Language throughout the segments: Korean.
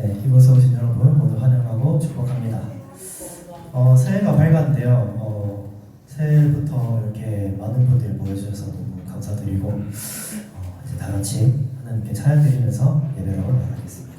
네, 이곳에 오신 여러분 모두 환영하고 축복합니다. 새해가 밝았는데요. 새해부터 이렇게 많은 분들이 모여주셔서 너무 감사드리고 이제 다 같이 하나님께 찬양드리면서 예배를 나가겠습니다.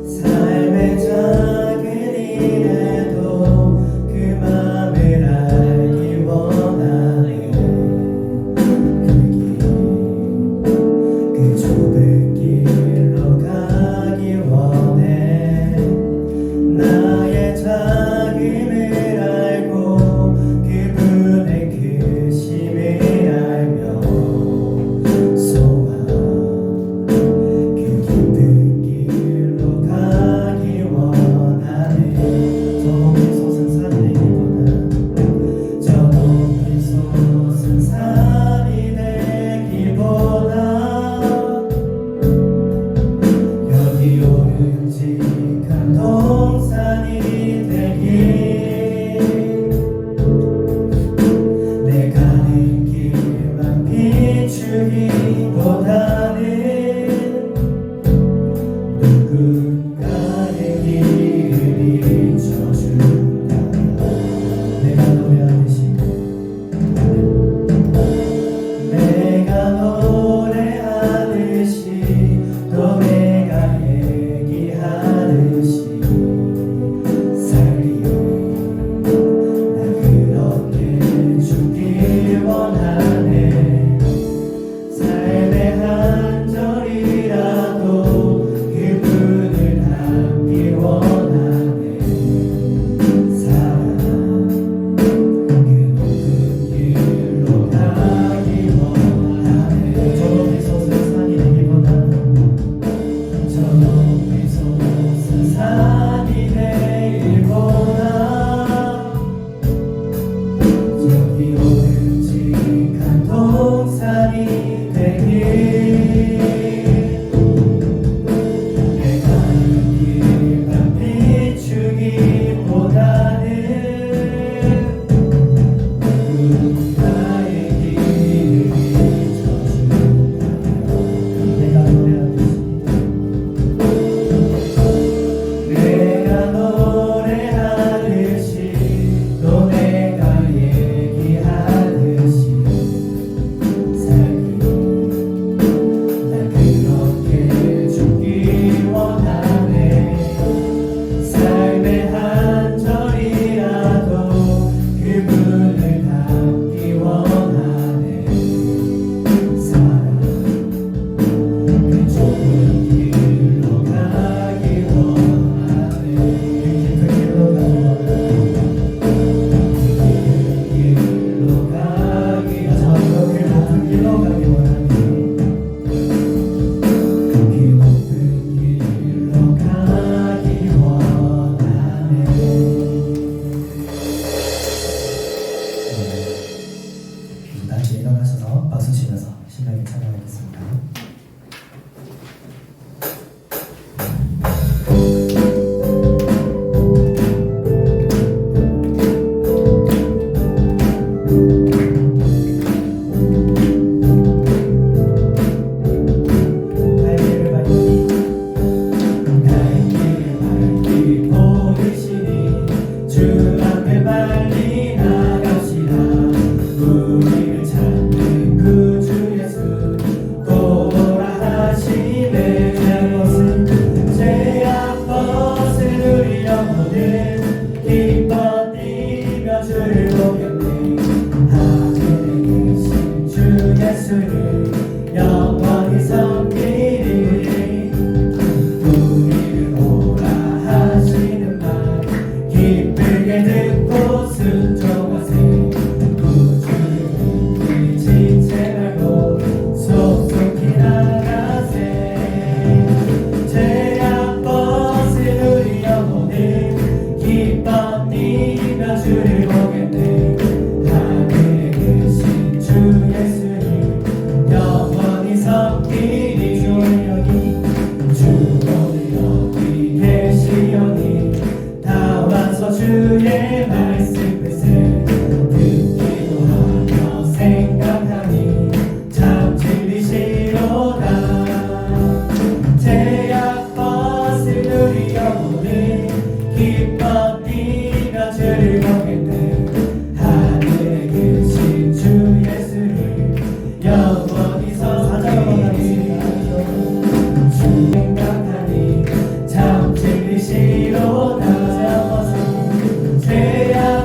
삶의 작은 일에도 주의 말씀을 듣기도 하며 생각하니 참 진리시로다. 제약 벗을 누리어보는 기뻐 뛰며 주를 보겠네. 하늘에 계신 주 예수를 영원히 섬기니 주 생각하니 참 진리시로다. 죄악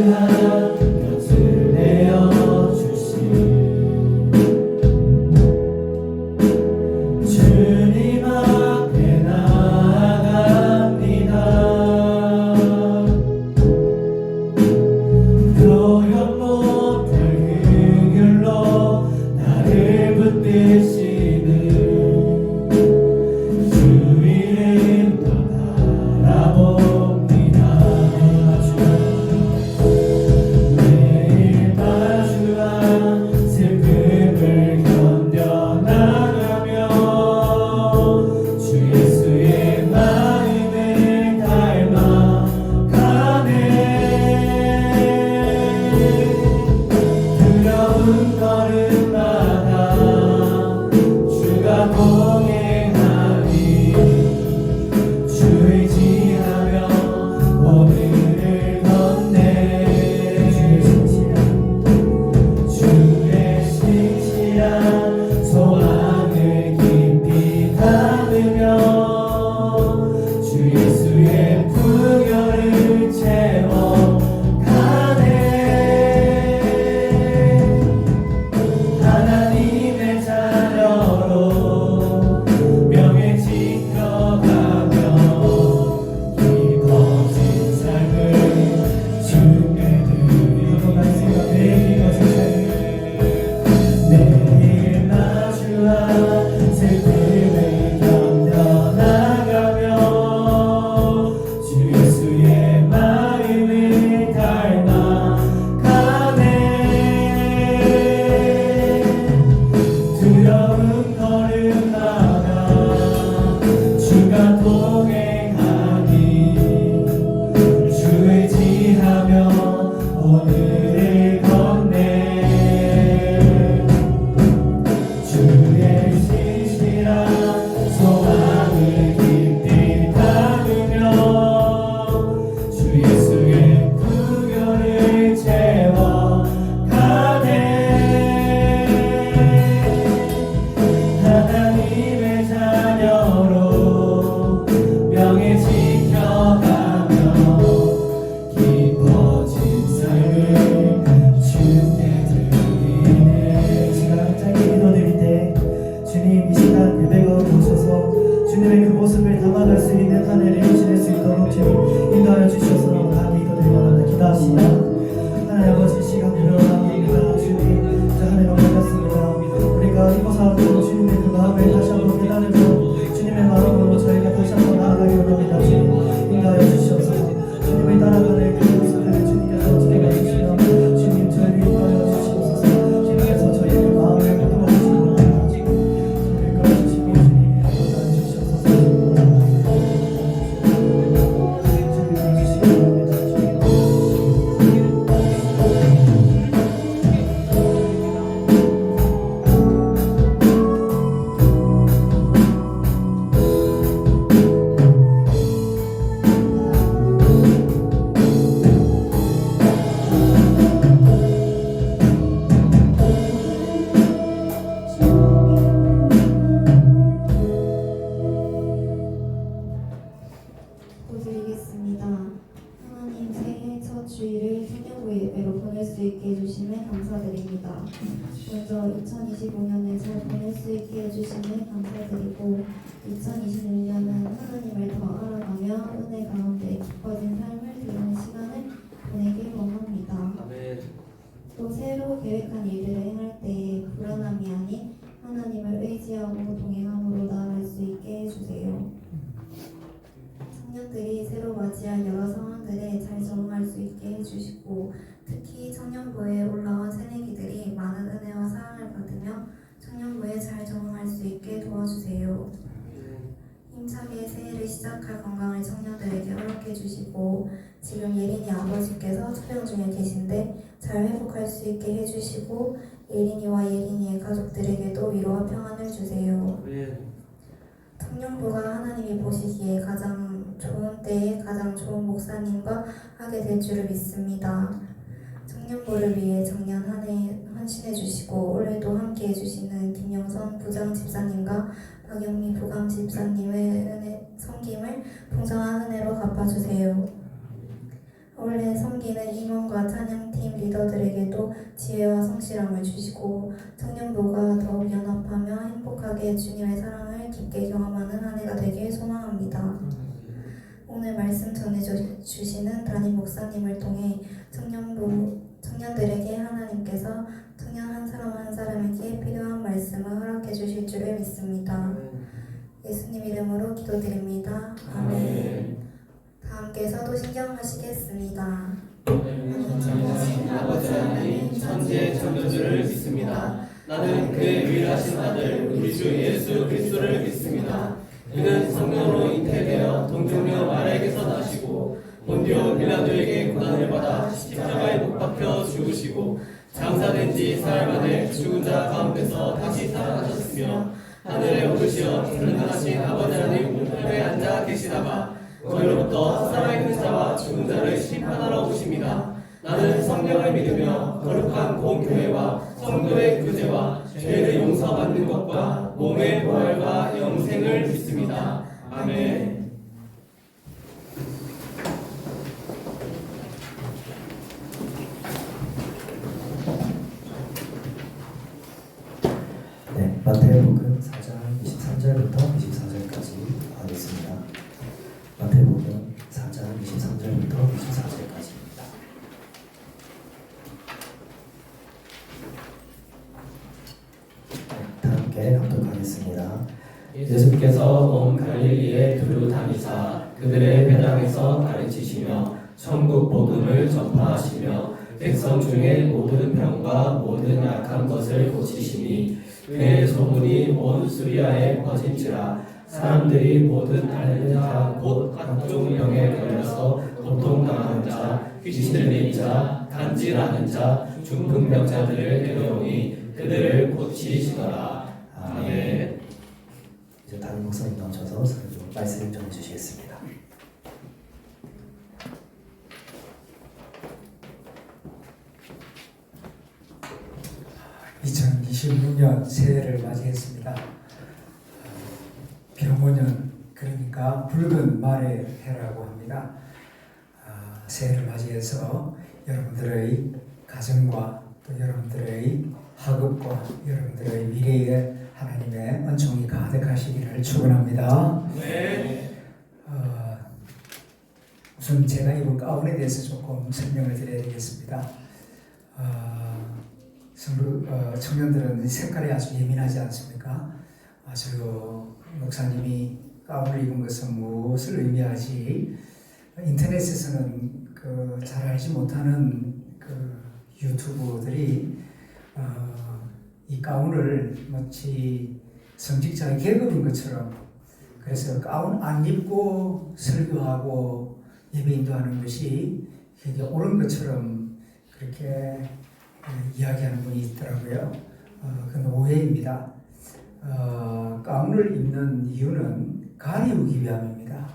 따스한 곁을 내어주신 주님 앞에 나아갑니다. 표현 못할 긍휼로 나를 붙드시는 주 이름만 바라봅니다. 매일 마주한 슬픔을 견뎌나가며 주 예수의 마음을 닮아가네. 두려운 걸음마다 주가 동행하니 주 의지하며 오늘을 걷네. 주의 신실한 소망을 깊이 담으며 주 예수의 부여를 채워가네. 하나님의 자녀로 명예 지켜가며 깊어진 삶을 주께 드리는 매일 마주한 슬픔을 견뎌나가며 주 예수의 마음을 닮아가네. 두려운 걸음마다 주가 동행하니 주 의지하며 오늘을 걷네. 주의 신실한 소망을 깊이 담으며 주 예수의 부여를 채워가네. 하나님의 자녀로 명예 지켜가며 깊어진 삶을 주께 드리네. 제가 짧게 기도드릴 때 주님 이 시간 예배가 오셔서 주님의 그 모습을 담아갈 수 있는 한 해를 지낼 수 있도록 주님 인도하여 주셔서 감히 기도드리고 합니다. 기도하시다. 하나님 아버지 시간 들어갑니다. 주님 자 하나님 반갑습니다. 우리가 이곳하고 주님의 그 마음을 다시 한번 깨달으며 주님의 마음으로 저희가 다시 한번 나아가기 원합니다. 주님 인도하여 주셔서 주님을 따라가는 그 모습들을 주님께서 지켜봐 주시며 주님 저희를 인도하여 주시옵소서. 주님께서 저희의 그 마음을 보듬어 주시옵소서. 저희를 끌어주시고 주님 인도하여 주시옵소서. 주님을 주시기 원합니다. 기도드리겠습니다. 하나님 새해 첫 주일을 성령부 예배로 보낼 수 있게 해주심에 감사드립니다. 먼저 2025년을 잘 보낼 수 있게 해주심에 감사드리고 2026년은 하나님을 더 알아가며 은혜 가운데 깊어진 삶을 드리는 시간을 보내길 원합니다. 또 새로 계획한 일들을 행할 때에 불안함이 아닌 하나님을 의지하고 동행함으로 나아갈 수 있게 해주세요. 청년들이 새로 맞이할 여러 상황들에 잘 적응할 수 있게 해주시고 특히 청년부에 올라온 새내기들이 많은 은혜와 사랑을 받으며 청년부에 잘 적응할 수 있게 도와주세요. 힘차게 새해를 시작할 건강을 청년들에게 허락해 주시고 지금 예린이 아버지께서 투병 중에 계신데 잘 회복할 수 있게 해주시고 예린이와 예린이의 가족들에게도 위로와 평안을 주세요. 청년부가 하나님이 보시기에 가장 좋은 때에 가장 좋은 목사님과 하게 될 줄을 믿습니다. 청년부를 위해 작년 한 해 헌신해 주시고 올해도 함께 해주시는 김영선 부장 집사님과 박영미 부감 집사님의 섬김을 풍성한 은혜로 갚아주세요. 올해 섬기는 임원과 찬양팀 리더들에게도 지혜와 성실함을 주시고 청년부가 더욱 연합하며 행복하게 주님의 사랑을 깊게 경험하는 한 해가 되길 소망합니다. 오늘 말씀 전해주시는 담임 목사님을 통해 청년들에게 하나님께서 청년 한 사람 한 사람에게 필요한 말씀을 허락해 주실 줄을 믿습니다. 예수님 이름으로 기도드립니다. 아멘. 다 함께 사도신경 하시겠습니다. 전능하신 아버지 하나님 천지의 창조주를 믿습니다. 나는 그의 유일하신 아들 우리 주 예수 그리스도를 믿습니다. 그는 성령으로 잉태되어 동정녀 마리아에게서 나시고 본디오 빌라도에게 고난을 받아 십자가에 못 박혀 죽으시고 장사된 지 사흘 만에 죽은 자 가운데서 다시 살아나셨으며 하늘에 오르시어 전능하신 아버지 하나님 우편에 앉아 계시다가 거기로부터 살아있는 자와 죽은 자를 심판하러 오십니다. 나는 성령을 믿으며 거룩한 공교회와 성도의 구제와 죄를 용서받는 것과 몸의 부활과 영생을 믿습니다. 아멘. 네, 마태복음 4장 23절부터 24절까지 하겠습니다. 마태복음 4장 23절부터 24절까지입니다. 다 함께 감독하겠습니다. 예수께서 온 갈릴리에 두루 다니사 그들의 회당에서 가르치시며 천국 복음을 전파하시며 백성 중에 모든 병과 모든 약한 것을 고치시니 그의 소문이 온 수리아에 퍼진지라 사람들이 모든 앓는 자 곧 각종 병에 걸려서 고통당하는 자 귀신 들린 자 간질하는 자 중풍병자들을 데려오니 그들을 고치시더라. 아멘. 이제 담임 목사님 나오셔서 말씀 전해주시겠습니다. 아, 2026년 새해를 맞이했습니다. 병원년 그러니까 붉은 말의 해라고 합니다. 새해를 맞이해서 여러분들의 가정과 또 여러분들의 학업과 여러분들의 미래에 하나님의 은총이 가득하시기를 축원합니다. 네. 우선 제가 입은 가운에 대해서 조금 설명을 드려야 되겠습니다. 청년들은 색깔이 아주 예민하지 않습니까? 아주 목사님이 가운을 입은 것은 무엇을 의미하지? 인터넷에서는 잘 알지 못하는 유튜버들이 이 가운을 마치 성직자의 계급인 것처럼 그래서 가운 안 입고 설교하고 예배 인도하는 것이 되게 옳은 것처럼 그렇게 이야기하는 분이 있더라고요. 그건 오해입니다. 가운을 입는 이유는 가리우기 위함입니다.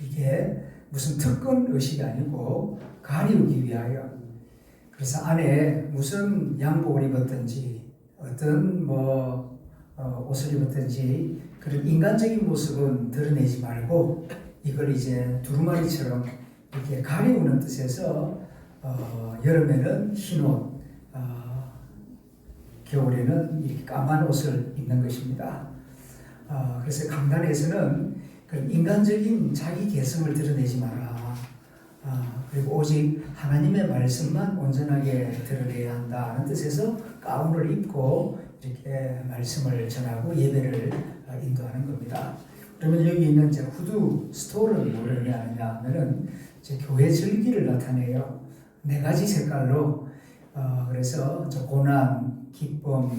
이게 무슨 특권 의식이 아니고 가리우기 위하여. 그래서 안에 무슨 양복을 입었든지 어떤 옷을 입었든지 그런 인간적인 모습은 드러내지 말고 이걸 이제 두루마리처럼 이렇게 가리우는 뜻에서 여름에는 흰 옷, 겨울에는 이 까만 옷을 입는 것입니다. 그래서 강단에서는 그런 인간적인 자기 개성을 드러내지 마라. 그리고 오직 하나님의 말씀만 온전하게 드러내야 한다는 뜻에서 가운을 입고 이렇게 말씀을 전하고 예배를 인도하는 겁니다. 그러면 여기 있는 이제 후드 스토어는 뭘 의미하느냐 하면은 이제 교회 절기를 나타내요. 4가지 색깔로 그래서 저 고난, 기쁨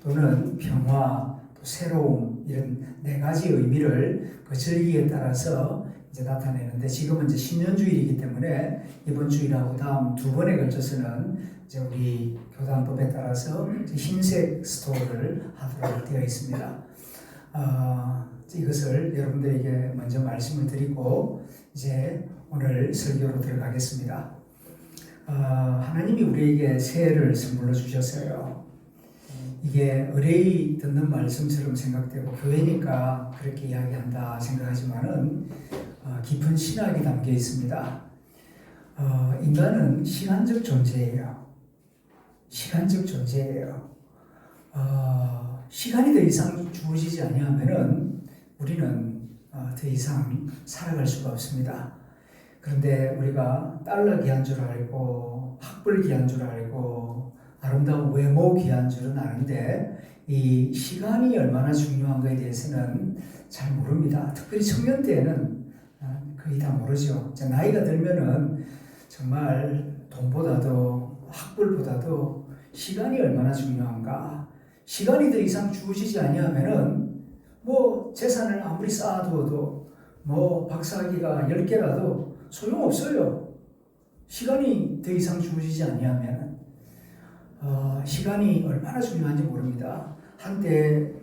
또는 평화, 또 새로움 이런 4가지 의미를 그 절기에 따라서 이제 나타내는데 지금은 이제 신년주일이기 때문에 이번 주일하고 다음 2번에 걸쳐서는 이제 우리 교단법에 따라서 흰색 스토어를 하도록 되어 있습니다. 이것을 여러분들에게 먼저 말씀을 드리고 이제 오늘 설교로 들어가겠습니다. 하나님이 우리에게 새해를 선물로 주셨어요. 이게 의뢰이 듣는 말씀처럼 생각되고 교회니까 그렇게 이야기한다 생각하지만은 깊은 신학이 담겨 있습니다. 인간은 시간적 존재예요. 시간적 존재예요. 시간이 더 이상 주어지지 아니하면은 우리는 더 이상 살아갈 수가 없습니다. 그런데 우리가 달러 귀한 줄 알고 학벌 귀한 줄 알고 아름다운 외모 귀한 줄은 아는데 이 시간이 얼마나 중요한 것에 대해서는 잘 모릅니다. 특별히 청년 때에는 거의 다 모르죠. 이제 나이가 들면은 정말 돈보다도 학벌보다도 시간이 얼마나 중요한가. 시간이 더 이상 주어지지 아니하면은 뭐 재산을 아무리 쌓아두어도 뭐 박사학위가 10개라도 소용없어요. 시간이 더 이상 주어지지 아니하면은 시간이 얼마나 중요한지 모릅니다. 한때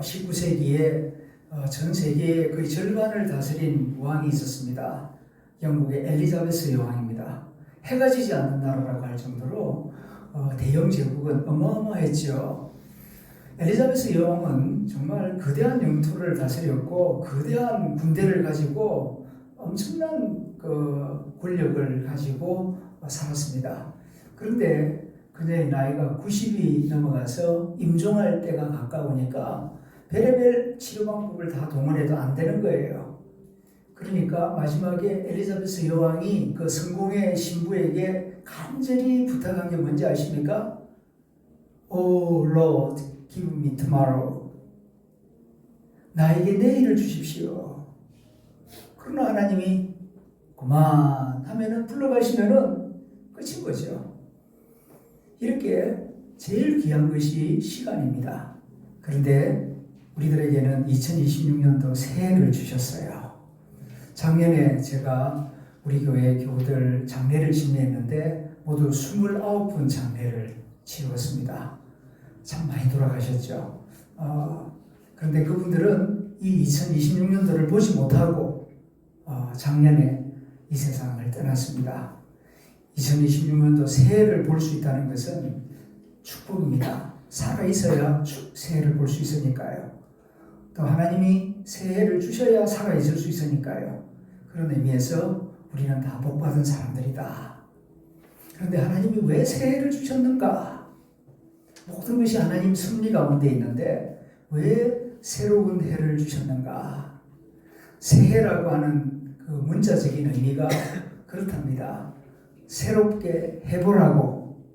19세기에 전 세계의 거의 절반을 다스린 왕이 있었습니다. 영국의 엘리자베스 여왕입니다. 해가 지지 않는 나라라고 할 정도로 대영 제국은 어마어마했죠. 엘리자베스 여왕은 정말 거대한 영토를 다스렸고 거대한 군대를 가지고 엄청난 그 권력을 가지고 살았습니다. 그런데 그녀의 나이가 90이 넘어가서 임종할 때가 가까우니까 별의별 치료 방법을 다 동원해도 안 되는 거예요. 그러니까 마지막에 엘리자베스 여왕이 그 성공의 신부에게 간절히 부탁한 게 뭔지 아십니까? Oh Lord, give me tomorrow. 나에게 내일을 주십시오. 그러나 하나님이 그만 하면은 불러가시면은 끝인 거죠. 이렇게 제일 귀한 것이 시간입니다. 그런데 우리들에게는 2026년도 새해를 주셨어요. 작년에 제가 우리 교회 교우들 장례를 집례했는데 모두 29분 장례를 치루었습니다. 참 많이 돌아가셨죠. 그런데 그분들은 이 2026년도를 보지 못하고 작년에 이 세상을 떠났습니다. 2026년도 새해를 볼 수 있다는 것은 축복입니다. 살아있어야 새해를 볼 수 있으니까요. 또 하나님이 새해를 주셔야 살아있을 수 있으니까요. 그런 의미에서 우리는 다 복받은 사람들이다. 그런데 하나님이 왜 새해를 주셨는가? 모든 것이 하나님 섭리 가운데 있는데 왜 새로운 해를 주셨는가? 새해라고 하는 그 문자적인 의미가 그렇답니다. 새롭게 해보라고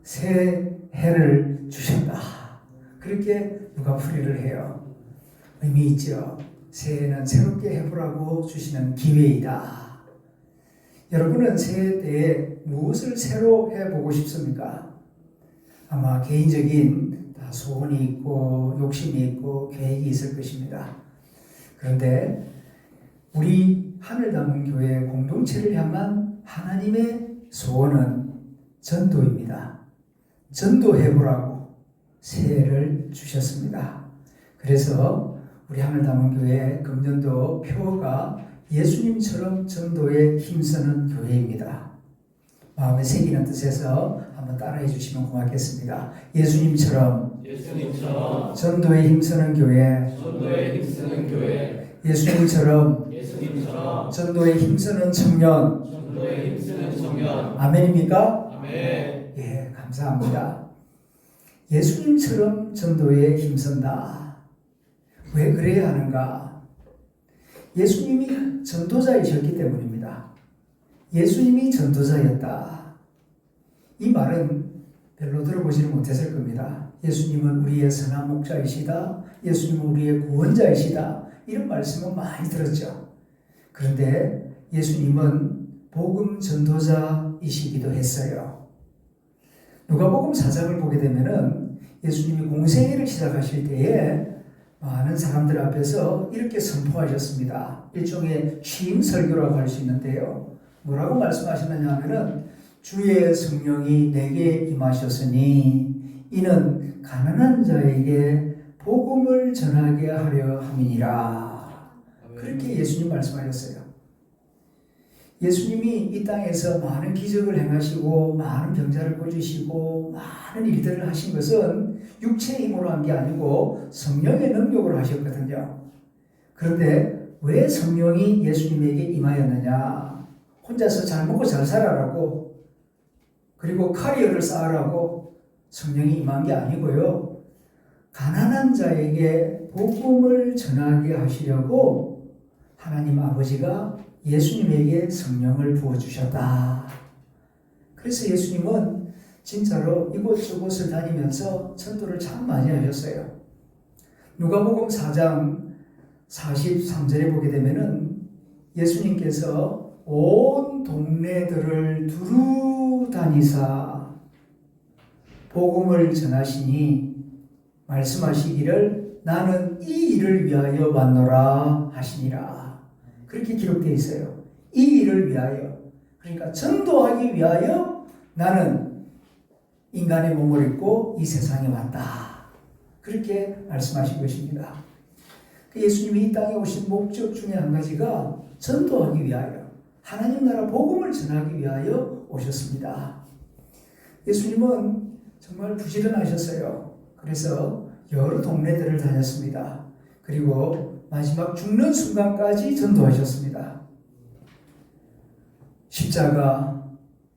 새 해를 주셨다. 그렇게 누가 풀이를 해요. 의미 있죠. 새해는 새롭게 해보라고 주시는 기회이다. 여러분은 새해 때에 무엇을 새로 해보고 싶습니까? 아마 개인적인 다 소원이 있고 욕심이 있고 계획이 있을 것입니다. 그런데 우리 하늘담은 교회 공동체를 향한 하나님의 소원은 전도입니다. 전도해보라고 새해를 주셨습니다. 그래서 우리 하늘담은 교회 금년도 표가 예수님처럼 전도에 힘쓰는 교회입니다. 마음에 새기는 뜻에서 한번 따라해 주시면 고맙겠습니다. 예수님처럼 전도에 힘쓰는 교회, 예수님처럼 전도에 힘쓰는 청년. 아멘입니까? 아멘. 예, 감사합니다. 예수님처럼 전도에 힘쓴다. 왜 그래야 하는가? 예수님이 전도자이셨기 때문입니다. 예수님이 전도자였다. 이 말은 별로 들어보지는 못했을 겁니다. 예수님은 우리의 선한 목자이시다. 예수님은 우리의 구원자이시다. 이런 말씀은 많이 들었죠. 그런데 예수님은 복음 전도자이시기도 했어요. 누가복음 4장을 보게 되면은 예수님이 공생애를 시작하실 때에 많은 사람들 앞에서 이렇게 선포하셨습니다. 일종의 취임 설교라고 할 수 있는데요. 뭐라고 말씀하시느냐 하면은 주의 성령이 내게 임하셨으니 이는 가난한 자에게 복음을 전하게 하려 함이니라. 그렇게 예수님 말씀하셨어요. 예수님이 이 땅에서 많은 기적을 행하시고 많은 병자를 고치시고 많은 일들을 하신 것은 육체의 힘으로 한 게 아니고 성령의 능력으로 하셨거든요. 그런데 왜 성령이 예수님에게 임하였느냐? 혼자서 잘 먹고 잘 살아라고, 그리고 커리어를 쌓으라고 성령이 임한 게 아니고요. 가난한 자에게 복음을 전하게 하시려고 하나님 아버지가 예수님에게 성령을 부어주셨다. 그래서 예수님은 진짜로 이곳저곳을 다니면서 전도를 참 많이 하셨어요. 누가복음 4장 43절에 보게 되면은 예수님께서 온 동네들을 두루 다니사 복음을 전하시니 말씀하시기를 나는 이 일을 위하여 왔노라 하시니라. 그렇게 기록되어 있어요. 이 일을 위하여. 그러니까 전도하기 위하여 나는 인간의 몸을 입고 이 세상에 왔다. 그렇게 말씀하신 것입니다. 예수님이 이 땅에 오신 목적 중에 한 가지가 전도하기 위하여, 하나님 나라 복음을 전하기 위하여 오셨습니다. 예수님은 정말 부지런하셨어요. 그래서 여러 동네들을 다녔습니다. 그리고 마지막 죽는 순간까지 전도하셨습니다. 십자가,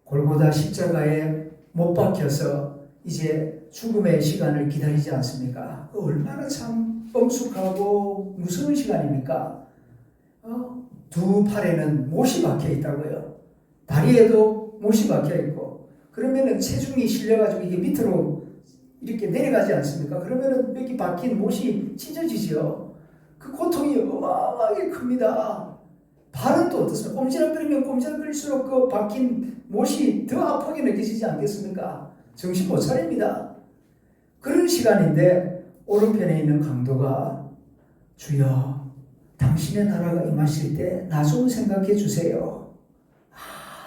골고다 십자가에 못 박혀서 이제 죽음의 시간을 기다리지 않습니까? 얼마나 참 엄숙하고 무서운 시간입니까? 두 팔에는 못이 박혀 있다고요. 다리에도 못이 박혀 있고, 그러면은 체중이 실려가지고 이게 밑으로 이렇게 내려가지 않습니까? 그러면은 여기 박힌 못이 찢어지죠. 그 고통이 어마어마하게 큽니다. 발은 또 어떻습니까? 꼼지락거리면 꼼지락거릴수록 그 박힌 못이 더 아프게 느껴지지 않겠습니까? 정신 못 차립니다. 그런 시간인데 오른편에 있는 강도가 주여 당신의 나라가 임하실 때 나 좀 생각해 주세요.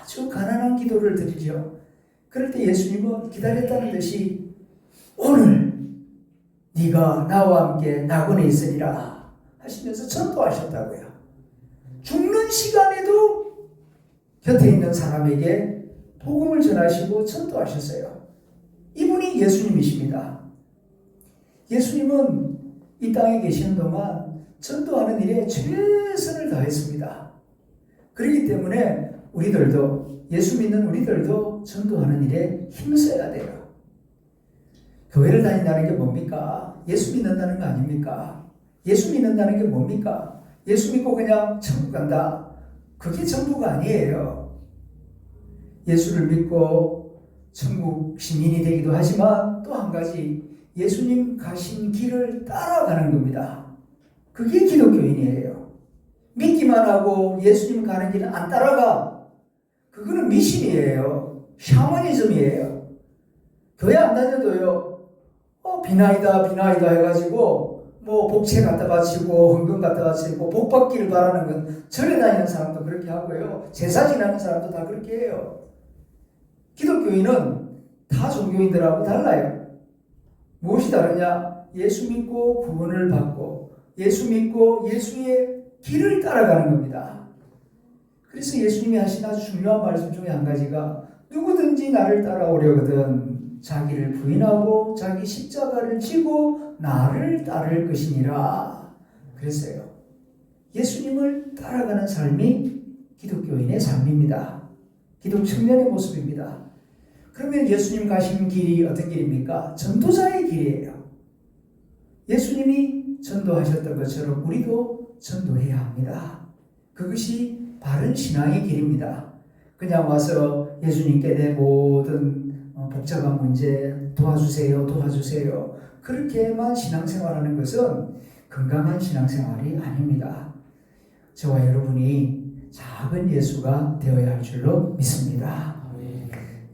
아주 가난한 기도를 드리죠. 그럴 때 예수님은 기다렸다는 듯이 오늘 네가 나와 함께 낙원에 있으리라 하시면서 전도하셨다고요. 죽는 시간에도 곁에 있는 사람에게 복음을 전하시고 전도하셨어요. 이분이 예수님이십니다. 예수님은 이 땅에 계시는 동안 전도하는 일에 최선을 다했습니다. 그렇기 때문에 우리들도, 예수 믿는 우리들도 전도하는 일에 힘써야 돼요. 교회를 다닌다는 게 뭡니까? 예수 믿는다는 거 아닙니까? 예수 믿는다는 게 뭡니까? 예수 믿고 그냥 천국 간다. 그게 전부가 아니에요. 예수를 믿고 천국 시민이 되기도 하지만 또 한 가지 예수님 가신 길을 따라가는 겁니다. 그게 기독교인이에요. 믿기만 하고 예수님 가는 길은 안 따라가. 그거는 미신이에요. 샤머니즘이에요. 교회 안 다녀도요. 비나이다 해가지고 뭐 복채 갖다 바치고 헌금 갖다 바치고 복 받기를 바라는 건 절에 다니는 사람도 그렇게 하고요. 제사 지내는 사람도 다 그렇게 해요. 기독교인은 다 종교인들하고 달라요. 무엇이 다르냐? 예수 믿고 구원을 받고 예수 믿고 예수의 길을 따라가는 겁니다. 그래서 예수님이 하신 아주 중요한 말씀 중에 한 가지가 누구든지 나를 따라오려거든 자기를 부인하고 자기 십자가를 지고 나를 따를 것이니라 그랬어요. 예수님을 따라가는 삶이 기독교인의 삶입니다. 기독 청년의 모습입니다. 그러면 예수님 가신 길이 어떤 길입니까? 전도자의 길이에요. 예수님이 전도하셨던 것처럼 우리도 전도해야 합니다. 그것이 바른 신앙의 길입니다. 그냥 와서 예수님께 내 모든 복잡한 문제 도와주세요. 그렇게만 신앙생활하는 것은 건강한 신앙생활이 아닙니다. 저와 여러분이 작은 예수가 되어야 할 줄로 믿습니다.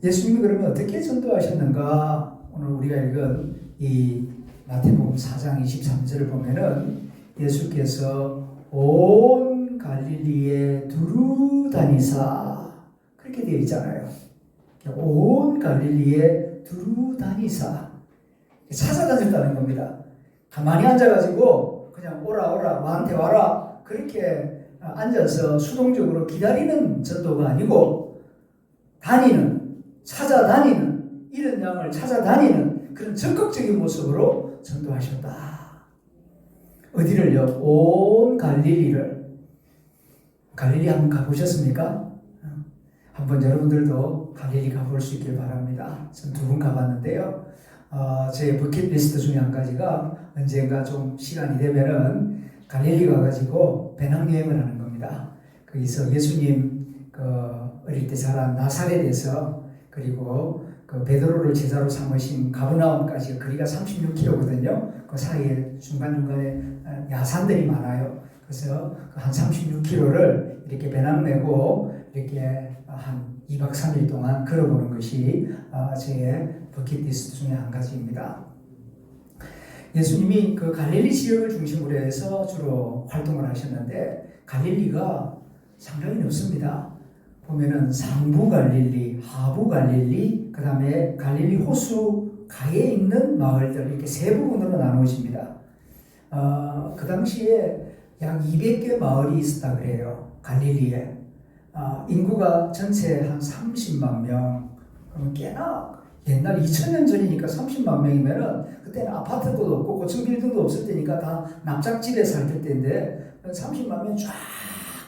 예수님이 그러면 어떻게 전도하셨는가? 오늘 우리가 읽은 이 마태복음 4장 23절을 보면은 예수께서 온 갈릴리에 두루 다니사 그렇게 되어 있잖아요. 온 갈릴리에 두루 다니사 찾아다녔다는 겁니다. 가만히 앉아가지고 그냥 오라 나한테 와라 그렇게 앉아서 수동적으로 기다리는 전도가 아니고 찾아다니는 이런 양을 찾아다니는 그런 적극적인 모습으로 전도하셨다. 어디를요? 온 갈릴리를 갈릴리 한번 가보셨습니까? 한번 여러분들도 갈릴리 가볼 수 있길 바랍니다. 전 2번 가봤는데요. 제 버킷리스트 중에 한 가지가 언젠가 좀 시간이 되면은 갈릴리 가가지고 배낭여행을 하는 겁니다. 거기서 예수님 어릴 때 자란 나사렛에서 그리고 베드로를 제자로 삼으신 가버나움까지 거리가 36km거든요. 그 사이에 중간중간에 야산들이 많아요. 그래서 한 36km를 이렇게 배낭 메고 이렇게 한 2박 3일 동안 걸어보는 것이 제 버킷리스트 중에 한 가지입니다. 예수님이 그 갈릴리 지역을 중심으로 해서 주로 활동을 하셨는데 갈릴리가 상당히 넓습니다. 보면은 상부 갈릴리, 하부 갈릴리, 그 다음에 갈릴리 호수 가에 있는 마을들 이렇게 3부분으로 나누어집니다. 그 당시에 약 200개 마을이 있었다 그래요. 갈릴리에. 인구가 전체 한 30만 명. 그럼 꽤나 옛날 2000년 전이니까 30만 명이면은 그때는 아파트도 없고 고층 빌딩도 없을 때니까 다 납작집에 살 때인데 30만 명 쫙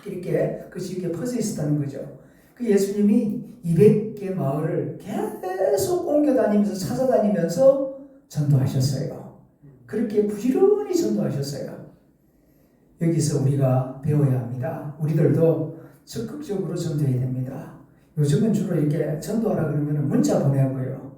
이렇게 그 지역에 퍼져 있었다는 거죠. 그 예수님이 200개 마을을 계속 옮겨 다니면서 찾아다니면서 전도하셨어요. 그렇게 부지런히 전도하셨어요. 여기서 우리가 배워야 합니다. 우리들도 적극적으로 전도해야 됩니다. 요즘은 주로 이렇게 전도하라 그러면 문자 보내고요.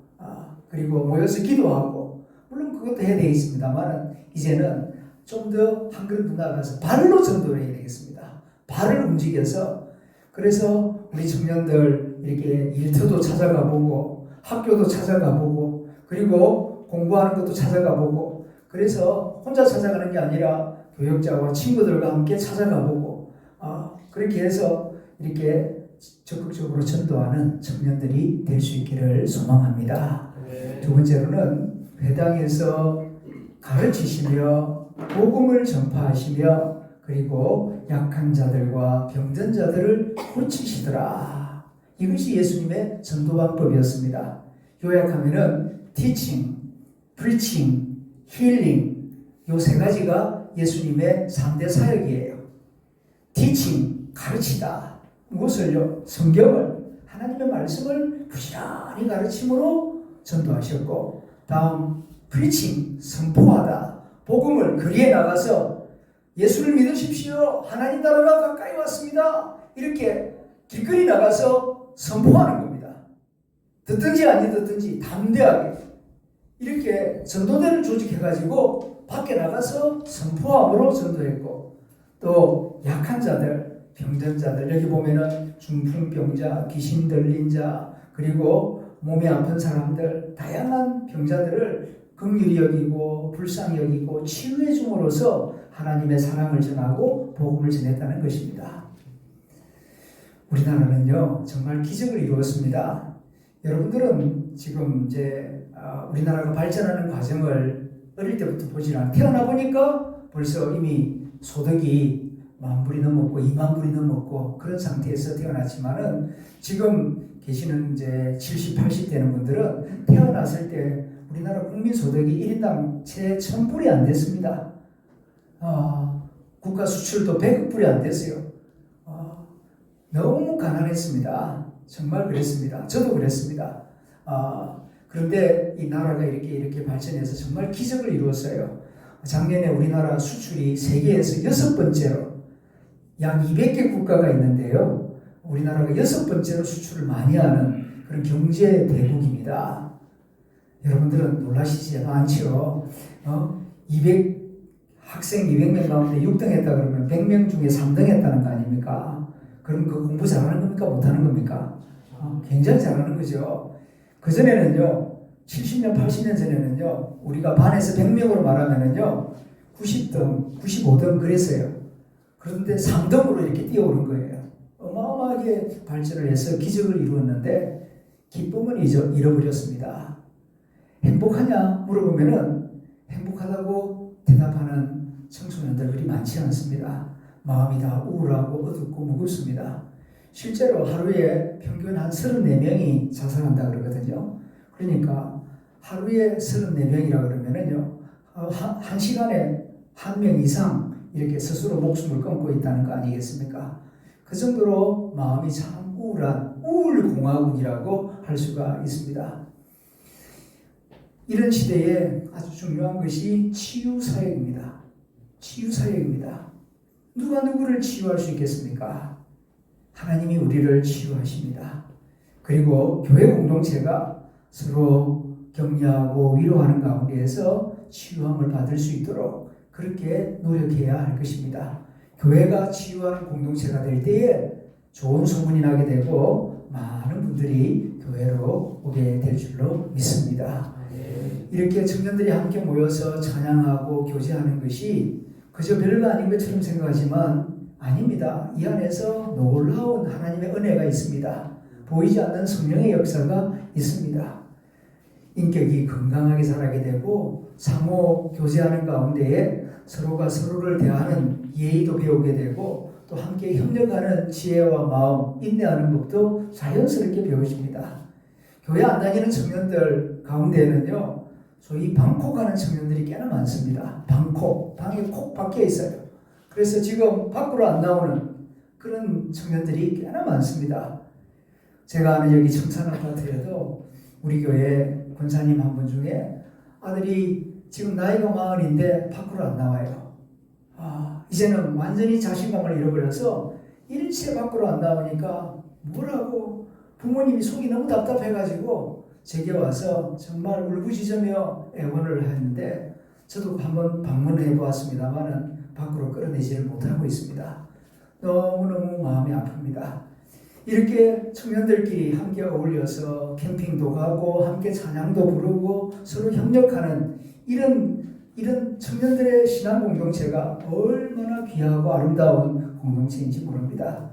그리고 모여서 기도하고, 물론 그것도 해야 되겠습니다만, 이제는 좀 더 한 걸음 더 나아가서 발로 전도를 해야 되겠습니다. 발을 움직여서, 그래서 우리 청년들 이렇게 일터도 찾아가 보고, 학교도 찾아가 보고, 그리고 공부하는 것도 찾아가 보고, 그래서 혼자 찾아가는 게 아니라 교역자와 친구들과 함께 찾아가 보고, 그렇게 해서 이렇게 적극적으로 전도하는 청년들이 될 수 있기를 소망합니다. 네. 2번째로는 회당에서 가르치시며 복음을 전파하시며 그리고 약한 자들과 병든 자들을 고치시더라. 이것이 예수님의 전도 방법이었습니다. 요약하면은 teaching, preaching, healing 요 3가지가 예수님의 3대 사역이에요. teaching, 가르치다. 무엇을요? 성경을, 하나님의 말씀을 부지런히 가르침으로 전도하셨고, 다음 preaching, 선포하다. 복음을 거리에 나가서 예수를 믿으십시오. 하나님 나라가 가까이 왔습니다. 이렇게 길거리 나가서 선포하는 겁니다. 듣든지 안 듣든지 담대하게 이렇게 전도대를 조직해가지고 밖에 나가서 선포함으로 전도했고, 또 약한 자들, 병든 자들, 여기 보면은 중풍병자, 귀신 들린 자, 그리고 몸이 아픈 사람들, 다양한 병자들을 긍휼히 여기고 불쌍히 여기고 치유해 줌으로써 하나님의 사랑을 전하고 복음을 전했다는 것입니다. 우리나라는요 정말 기적을 이루었습니다. 여러분들은 지금 이제 우리나라가 발전하는 과정을 어릴 때부터 보질 않아요. 태어나 보니까 벌써 이미 소득이 10,000불이 넘었고 20,000불이 넘었고 그런 상태에서 태어났지만은 지금 계시는 이제 70, 80 되는 분들은 태어났을 때 우리나라 국민 소득이 1인당 채 1,000불이 안 됐습니다. 국가 수출도 100억 불이 안 됐어요. 너무 가난했습니다. 정말 그랬습니다. 저도 그랬습니다. 그런데 이 나라가 이렇게 발전해서 정말 기적을 이루었어요. 작년에 우리나라 수출이 세계에서 6번째로 약 200개 국가가 있는데요. 우리나라가 6번째로 수출을 많이 하는 그런 경제 대국입니다. 여러분들은 놀라시지 않죠? 학생 200명 가운데 6등 했다 그러면 100명 중에 3등 했다는 거 아닙니까? 그럼 그 공부 잘하는 겁니까? 못하는 겁니까? 굉장히 잘하는 거죠. 그전에는요, 70년, 80년 전에는요, 우리가 반에서 100명으로 말하면은요, 90등, 95등 그랬어요. 그런데 3등으로 이렇게 뛰어오른 거예요. 어마어마하게 발전을 해서 기적을 이루었는데, 기쁨은 잃어버렸습니다. 행복하냐 물어보면은 행복하다고 대답하는 청소년들 그리 많지 않습니다. 마음이 다 우울하고 어둡고 무겁습니다. 실제로 하루에 평균 한 34명이 자살한다 그러거든요. 그러니까 하루에 34명이라 그러면은요, 한 시간에 1명 이상 이렇게 스스로 목숨을 끊고 있다는 거 아니겠습니까? 그 정도로 마음이 참 우울한 우울공화국이라고 할 수가 있습니다. 이런 시대에 아주 중요한 것이 치유사역입니다. 치유사역입니다. 누가 누구를 치유할 수 있겠습니까? 하나님이 우리를 치유하십니다. 그리고 교회 공동체가 서로 격려하고 위로하는 가운데에서 치유함을 받을 수 있도록 그렇게 노력해야 할 것입니다. 교회가 치유하는 공동체가 될 때에 좋은 소문이 나게 되고 많은 분들이 교회로 오게 될 줄로 믿습니다. 이렇게 청년들이 함께 모여서 찬양하고 교제하는 것이 그저 별거 아닌 것처럼 생각하지만 아닙니다. 이 안에서 놀라운 하나님의 은혜가 있습니다. 보이지 않는 성령의 역사가 있습니다. 인격이 건강하게 자라게 되고 상호 교제하는 가운데에 서로가 서로를 대하는 예의도 배우게 되고 또 함께 협력하는 지혜와 마음, 인내하는 법도 자연스럽게 배워집니다. 교회 안 다니는 청년들 가운데에는요, 소위 방콕하는 청년들이 꽤나 많습니다. 방콕, 방에 콕 박혀 있어요. 그래서 지금 밖으로 안 나오는 그런 청년들이 꽤나 많습니다. 제가 아는 여기 청산 아파트에도 우리 교회 권사님 한 분 중에 아들이 지금 나이가 40인데 밖으로 안 나와요. 이제는 완전히 자신감을 잃어버려서 일체 밖으로 안 나오니까 뭐라고 부모님이 속이 너무 답답해가지고 제게 와서 정말 울부짖으며 애원을 했는데 저도 한번 방문해 보았습니다만은 밖으로 끌어내지를 못하고 있습니다. 너무너무 마음이 아픕니다. 이렇게 청년들끼리 함께 어울려서 캠핑도 가고 함께 찬양도 부르고 서로 협력하는 이런 청년들의 신앙 공동체가 얼마나 귀하고 아름다운 공동체인지 모릅니다.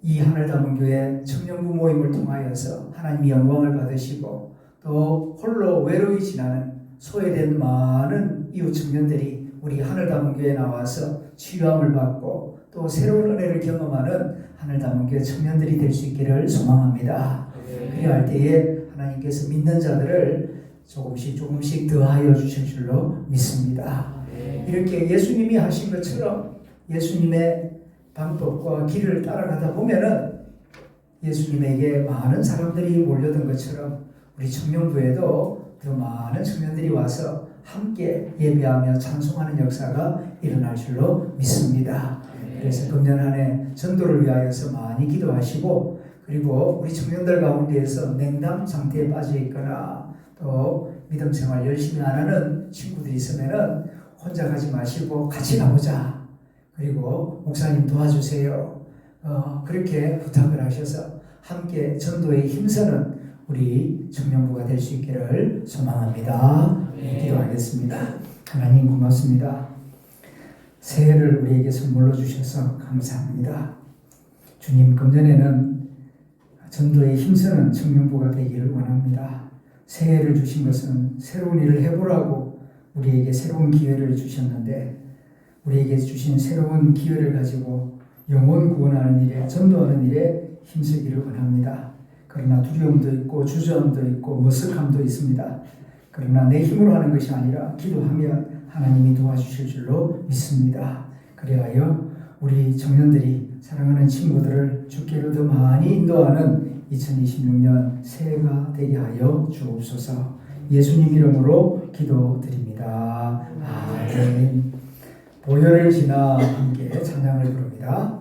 이 하늘담은교회 청년부 모임을 통하여서 하나님이 영광을 받으시고 또 홀로 외로이 지나는 소외된 많은 이웃 청년들이 우리 하늘담은교회에 나와서 치유함을 받고 또 새로운 은혜를 경험하는 하늘담은교회 청년들이 될 수 있기를 소망합니다. 그리할 때에 하나님께서 믿는 자들을 조금씩 더하여 주실 줄로 믿습니다. 이렇게 예수님이 하신 것처럼 예수님의 방법과 길을 따라가다 보면은 예수님에게 많은 사람들이 몰려든 것처럼 우리 청년부에도 더 많은 청년들이 와서 함께 예배하며 찬송하는 역사가 일어날 줄로 믿습니다. 그래서 금년 한 해 전도를 위하여서 많이 기도하시고 그리고 우리 청년들 가운데에서 냉담 상태에 빠져 있거나 또 믿음 생활 열심히 안 하는 친구들이 있으면은 혼자 가지 마시고 같이 가보자. 그리고 목사님 도와주세요. 그렇게 부탁을 하셔서 함께 전도에 힘쓰는 우리 청년부가 될 수 있기를 소망합니다. 기도하겠습니다. 하나님 고맙습니다. 새해를 우리에게 선물로 주셔서 감사합니다. 주님, 금년에는 전도에 힘쓰는 청년부가 되기를 원합니다. 새해를 주신 것은 새로운 일을 해보라고 우리에게 새로운 기회를 주셨는데 우리에게 주신 새로운 기회를 가지고 영혼 구원하는 일에 전도하는 일에 힘쓰기를 원합니다. 그러나 두려움도 있고 주저함도 있고 머쓱함도 있습니다. 그러나 내 힘으로 하는 것이 아니라 기도하면 하나님이 도와주실 줄로 믿습니다. 그리하여 우리 청년들이 사랑하는 친구들을 주께로 더 많이 인도하는 2026년 새해가 되게 하여 주옵소서. 예수님 이름으로 기도드립니다. 아멘. 보혈을 지나 함께 찬양을 부릅니다.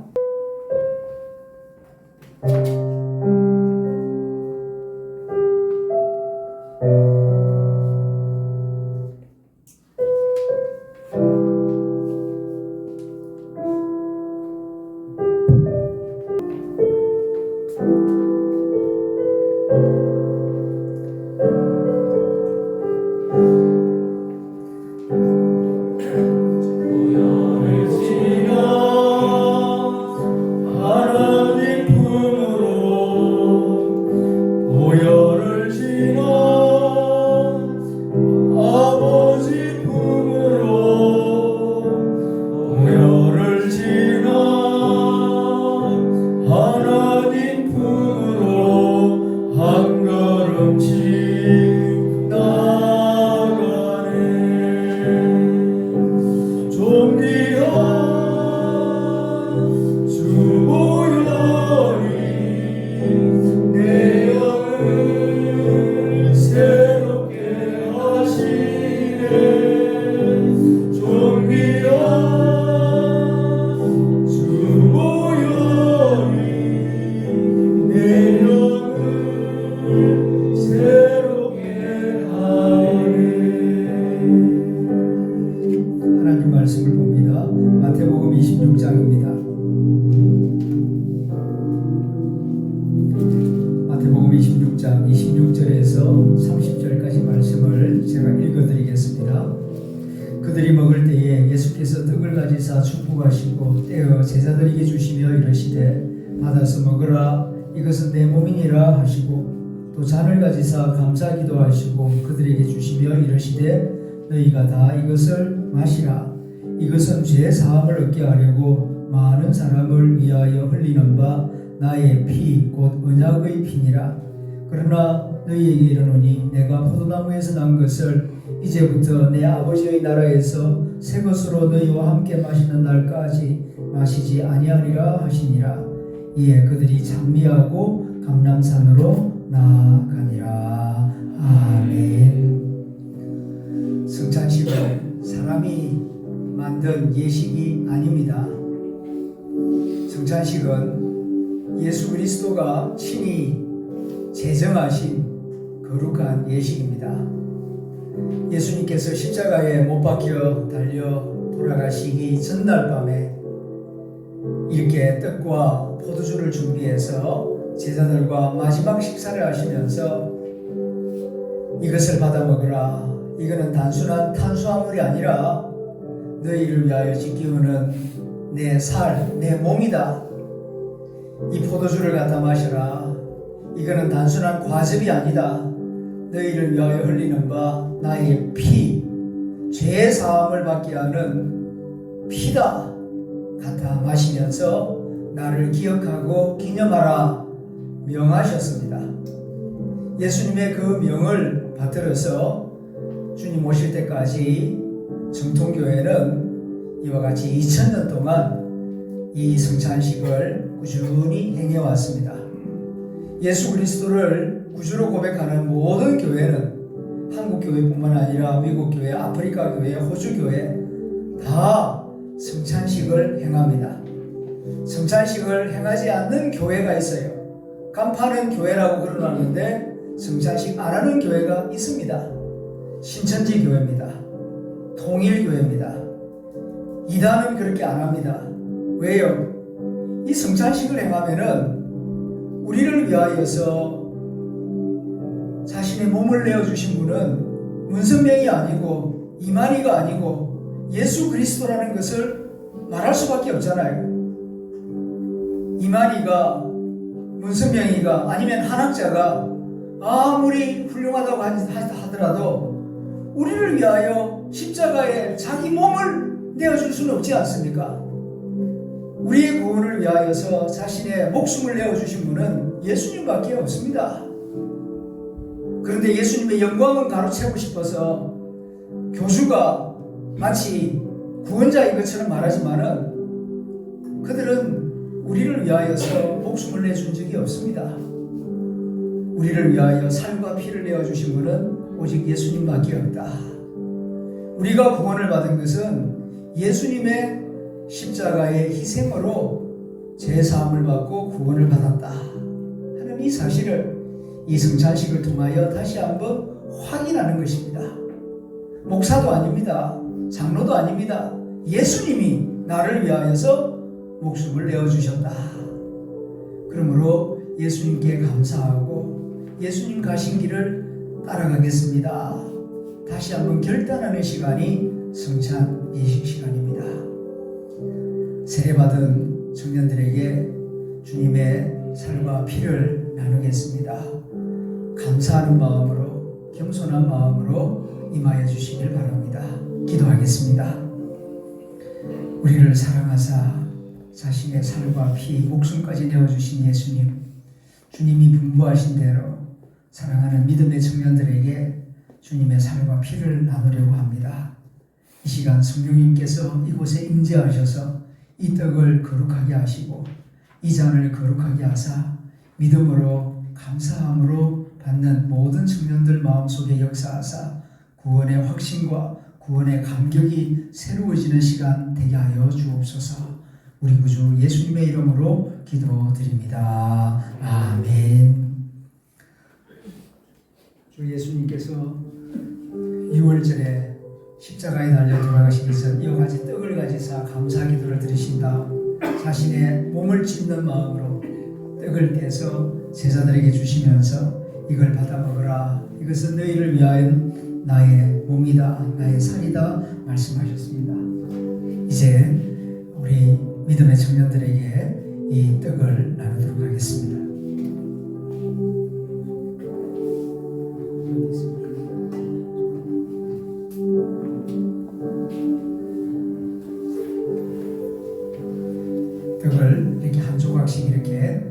하나님 품으로 16장 26절에서 30절까지 말씀을 제가 읽어드리겠습니다. 그들이 먹을 때에 예수께서 떡을 가지사 축복하시고 떼어 제자들에게 주시며 이르시되 받아서 먹으라 이것은 내 몸이니라 하시고 또 잔을 가지사 감사기도 하시고 그들에게 주시며 이르시되 너희가 다 이것을 마시라 이것은 죄 사함을 얻게 하려고 많은 사람을 위하여 흘리는 바 나의 피 곧 언약의 피니라. 그러나 너희에게 이르노니 내가 포도나무에서 난 것을 이제부터 내 아버지의 나라에서 새 것으로 너희와 함께 마시는 날까지 마시지 아니하리라 하시니라. 이에 그들이 찬미하고 감람산으로 나아가니라. 아멘. 성찬식은 사람이 만든 예식이 아닙니다. 성찬식은 예수 그리스도가 친히 제정하신 거룩한 예식입니다. 예수님께서 십자가에 못 박혀 달려 돌아가시기 전날 밤에 이렇게 떡과 포도주를 준비해서 제자들과 마지막 식사를 하시면서 이것을 받아 먹으라. 이거는 단순한 탄수화물이 아니라 너희를 위하여 지키우는 내 살, 내 몸이다. 이 포도주를 갖다 마셔라. 이거는 단순한 과즙이 아니다. 너희를 위하여 흘리는 바 나의 피, 죄 사함을 받게 하는 피다. 갖다 마시면서 나를 기억하고 기념하라 명하셨습니다. 예수님의 그 명을 받들어서 주님 오실 때까지 정통교회는 이와 같이 2000년 동안 이 성찬식을 꾸준히 행해왔습니다. 예수 그리스도를 구주로 고백하는 모든 교회는 한국 교회뿐만 아니라 미국 교회, 아프리카 교회, 호주 교회 다 성찬식을 행합니다. 성찬식을 행하지 않는 교회가 있어요. 간파는 교회라고 그러는데 성찬식 안 하는 교회가 있습니다. 신천지 교회입니다. 통일교회입니다. 이단은 그렇게 안 합니다. 왜요? 이 성찬식을 행하면은 우리를 위하여서 자신의 몸을 내어주신 분은 문선명이 아니고 이만희가 아니고 예수 그리스도라는 것을 말할 수밖에 없잖아요. 이만희가, 문선명이가 아니면 한학자가 아무리 훌륭하다고 하더라도 우리를 위하여 십자가에 자기 몸을 내어줄 수는 없지 않습니까? 우리의 구원을 위하여서 자신의 목숨을 내어주신 분은 예수님밖에 없습니다. 그런데 예수님의 영광은 가로채고 싶어서 교주가 마치 구원자인 것처럼 말하지만은 그들은 우리를 위하여서 목숨을 내준 적이 없습니다. 우리를 위하여 살과 피를 내어주신 분은 오직 예수님밖에 없다. 우리가 구원을 받은 것은 예수님의 십자가의 희생으로 죄사함을 받고 구원을 받았다 하는 이 사실을 이 성찬식을 통하여 다시 한번 확인하는 것입니다. 목사도 아닙니다. 장로도 아닙니다. 예수님이 나를 위하여서 목숨을 내어주셨다. 그러므로 예수님께 감사하고 예수님 가신 길을 따라가겠습니다. 다시 한번 결단하는 시간이 성찬 예식 시간입니다. 세례받은 청년들에게 주님의 살과 피를 나누겠습니다. 감사하는 마음으로, 겸손한 마음으로 임하여 주시길 바랍니다. 기도하겠습니다. 우리를 사랑하사 자신의 살과 피, 목숨까지 내어주신 예수님, 주님이 분부하신 대로 사랑하는 믿음의 청년들에게 주님의 살과 피를 나누려고 합니다. 이 시간 성령님께서 이곳에 임재하셔서 이 떡을 거룩하게 하시고 이 잔을 거룩하게 하사 믿음으로 감사함으로 받는 모든 청년들 마음속에 역사하사 구원의 확신과 구원의 감격이 새로워지는 시간 되게 하여 주옵소서. 우리 구주 예수님의 이름으로 기도드립니다. 아멘. 주 예수님께서 6월절에 십자가에 달려 돌아가시기 전 이와 같이 떡을 가지사 감사 기도를 드리신 다음 자신의 몸을 찢는 마음으로 떡을 떼서 제자들에게 주시면서 이걸 받아 먹으라. 이것은 너희를 위하여 나의 몸이다, 나의 살이다 말씀하셨습니다. 이제 우리 믿음의 청년들에게 이 떡을 나누도록 하겠습니다. 떡을 이렇게 한 조각씩 이렇게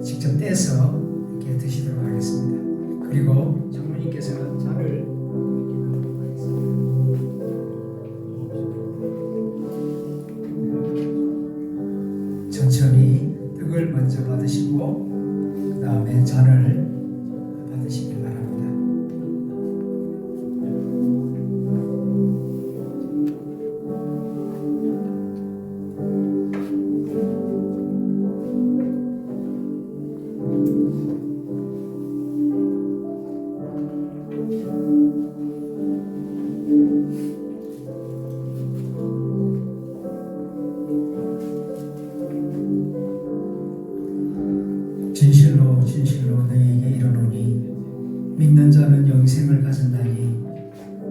직접 떼서 이렇게 드시도록 하겠습니다. 그리고 장로님께서는 잔을 이렇게 나누도록 하겠습니다. 천천히 떡을 먼저 받으시고 그 다음에 잔을 받으시길 바랍니다. 진실로 진실로 너희에게 이르노니 믿는 자는 영생을 가진다니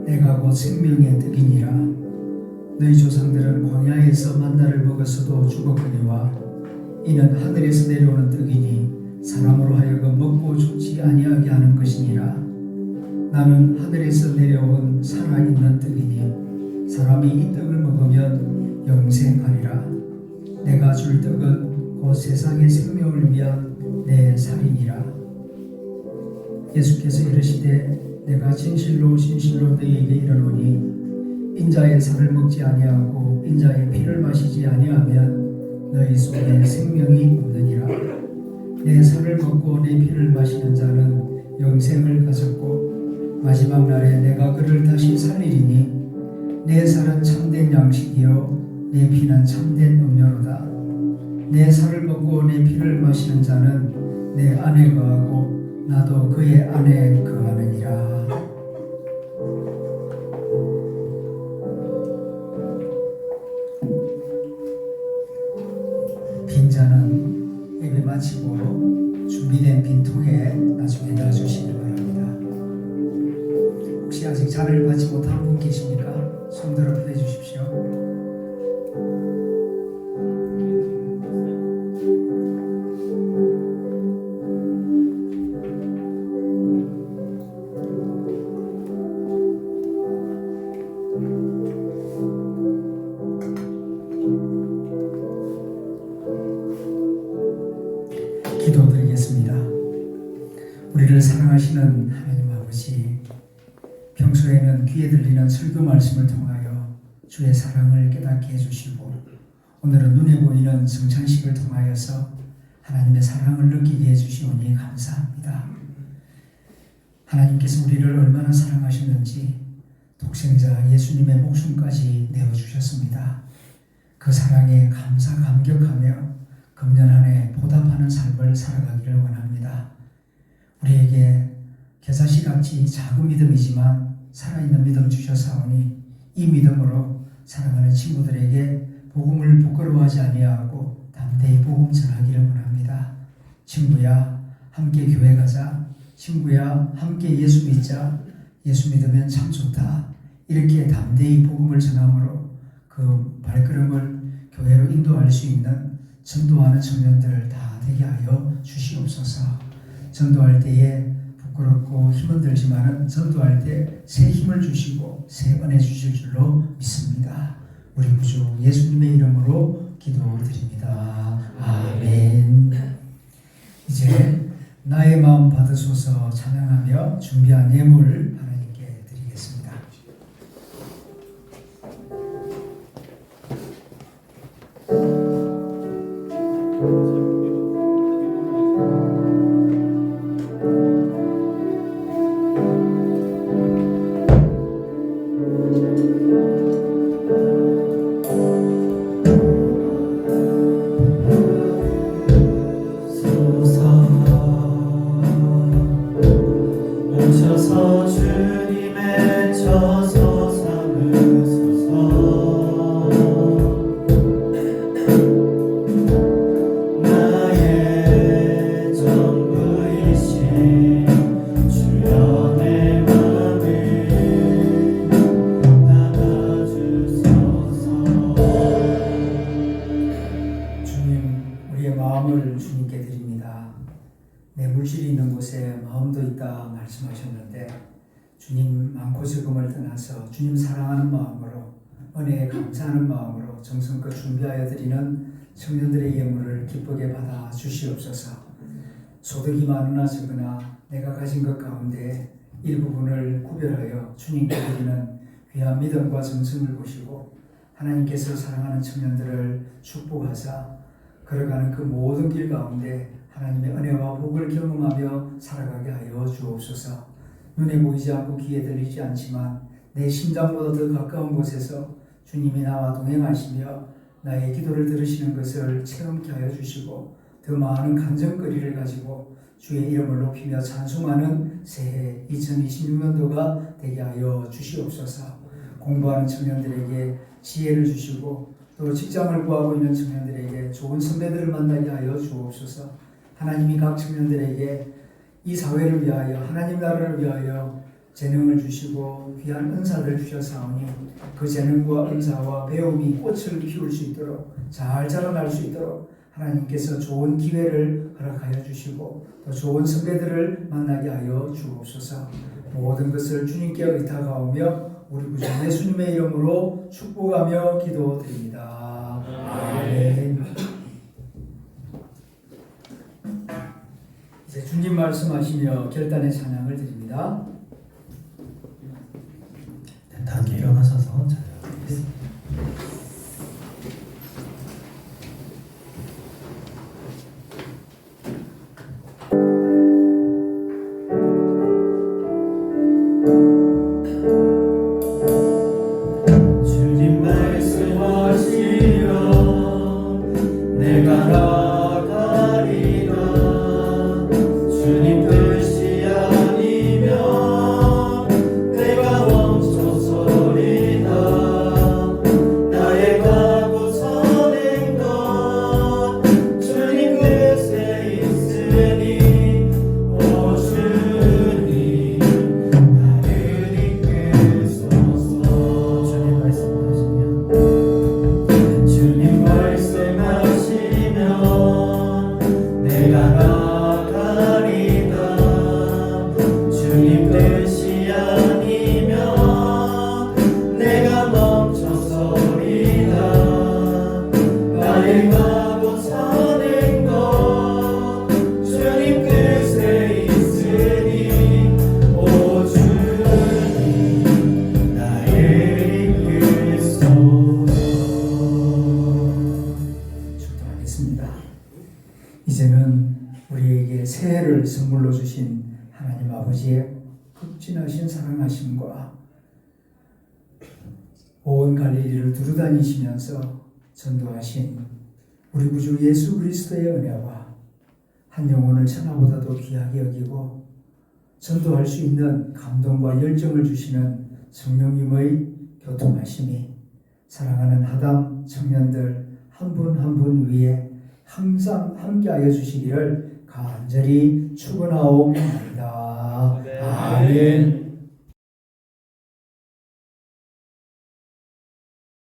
내가 곧 생명의 떡이니라. 너희 조상들은 광야에서 만나를 먹었어도 죽었거니와 이는 하늘에서 내려오는 떡이니 사람으로 하여금 먹고 죽지 아니하게 하는 것이니라. 나는 하늘에서 내려온 살아있는 떡이니 사람이 이 떡을 먹으면 영생하리라. 내가 줄 떡은 곧 세상의 생명을 위한 내 살이니라. 예수께서 이르시되 내가 진실로 진실로 너희에게 이르노니 인자의 살을 먹지 아니하고 인자의 피를 마시지 아니하면 너희 속에 생명이 없느니라. 내 살을 먹고 내 피를 마시는 자는 영생을 가졌고 마지막 날에 내가 그를 다시 살리리니 내 살은 참된 양식이요 내 피는 참된 음료로다. 내 살을 먹고 내 피를 마시는 자는 내 안에 거하고 나도 그의 안에 거하느니라. 빈잔은 예배 마치고 준비된 빈통에 나중에 놔주시기 바랍니다. 혹시 아직 잔을 받지 못한 분 계십니까? 손들어 보내주십시오. 기도드리겠습니다. 우리를 사랑하시는 하나님 아버지, 평소에는 귀에 들리는 설교 말씀을 통하여 주의 사랑을 깨닫게 해주시고 오늘은 눈에 보이는 성찬식을 통하여서 하나님의 사랑을 느끼게 해주시오니 감사합니다. 하나님께서 우리를 얼마나 사랑하셨는지 독생자 예수님의 목숨까지 내어주셨습니다. 그 사랑에 감격하며 금년 한 해 보답하는 삶을 살아가기를 원합니다. 우리에게 겨자씨같이 작은 믿음이지만 살아있는 믿음 주셨사오니 이 믿음으로 사랑하는 친구들에게 복음을 부끄러워하지 아니하고 담대히 복음 전하기를 원합니다. 친구야, 함께 교회 가자. 친구야, 함께 예수 믿자. 예수 믿으면 참 좋다. 이렇게 담대히 복음을 전함으로 그 발걸음을 교회로 인도할 수 있는 전도하는 청년들을 다 되게 하여 주시옵소서. 전도할 때에 부끄럽고 힘은 들지만은 전도할 때 새 힘을 주시고 새 은혜 주실 줄로 믿습니다. 우리 구주 예수님의 이름으로 기도드립니다. 아멘. 이제 나의 마음 받으소서 찬양하며 준비한 예물 하나님께 드리겠습니다. 오셔서 주 내 물질이 있는 곳에 마음도 있다 말씀하셨는데 주님 많고 적음을 떠나서 주님 사랑하는 마음으로 은혜에 감사하는 마음으로 정성껏 준비하여 드리는 청년들의 예물을 기쁘게 받아 주시옵소서. 소득이 많으나 적으나 내가 가진 것 가운데 일부분을 구별하여 주님께 드리는 귀한 믿음과 정성을 보시고 하나님께서 사랑하는 청년들을 축복하사 걸어가는 그 모든 길 가운데 하나님의 은혜와 복을 경험하며 살아가게 하여 주옵소서. 눈에 보이지 않고 귀에 들리지 않지만 내 심장보다 더 가까운 곳에서 주님이 나와 동행하시며 나의 기도를 들으시는 것을 체험케 하여 주시고 더 많은 간증거리를 가지고 주의 이름을 높이며 찬송하는 새해 2026년도가 되게 하여 주시옵소서. 공부하는 청년들에게 지혜를 주시고 또 직장을 구하고 있는 청년들에게 좋은 선배들을 만나게 하여 주옵소서. 하나님이 각 청년들에게 이 사회를 위하여 하나님 나라를 위하여 재능을 주시고 귀한 은사를 주셨사오니 그 재능과 은사와 배움이 꽃을 피울 수 있도록 잘 자라날 수 있도록 하나님께서 좋은 기회를 허락하여 주시고 또 좋은 선배들을 만나게 하여 주옵소서. 모든 것을 주님께 의탁하오며 우리 구주 예수님의 이름으로 축복하며 기도드립니다. 아멘. 이제 주님 말씀하시며 결단의 찬양을 드립니다. 네, 다 함께 일어나셔서 찬양드리겠습니다. 주님 말씀하시면 내가 나가리라. 주님 뜻이 아니면 내가 멈춰서리다. 나의 가고 선행 것 주님 뜻에 있으니 오 주님 나를 이끄소서. 주님 말씀하시면 내가 나가리다. 주님 뜻이 아니면 내가 멈춰서리다. 나의 가고 선행 것 주님 뜻에 있으니 오 주님 나를 이끄소서. 축도하겠습니다. 이제는 우리에게 새해를 선물로 주신 하나님 아버지의 극진하신 사랑하심과 온 갈릴리를 두루다니시면서 전도하신 우리 구주 예수 그리스도의 은혜와 한 영혼을 천하보다도 귀하게 여기고 전도할 수 있는 감동과 열정을 주시는 성령님의 교통하심이 사랑하는 하담 청년들 한 분 한 분 위에 항상 함께하여 주시기를 간절히 축원하옵나이다. 아멘.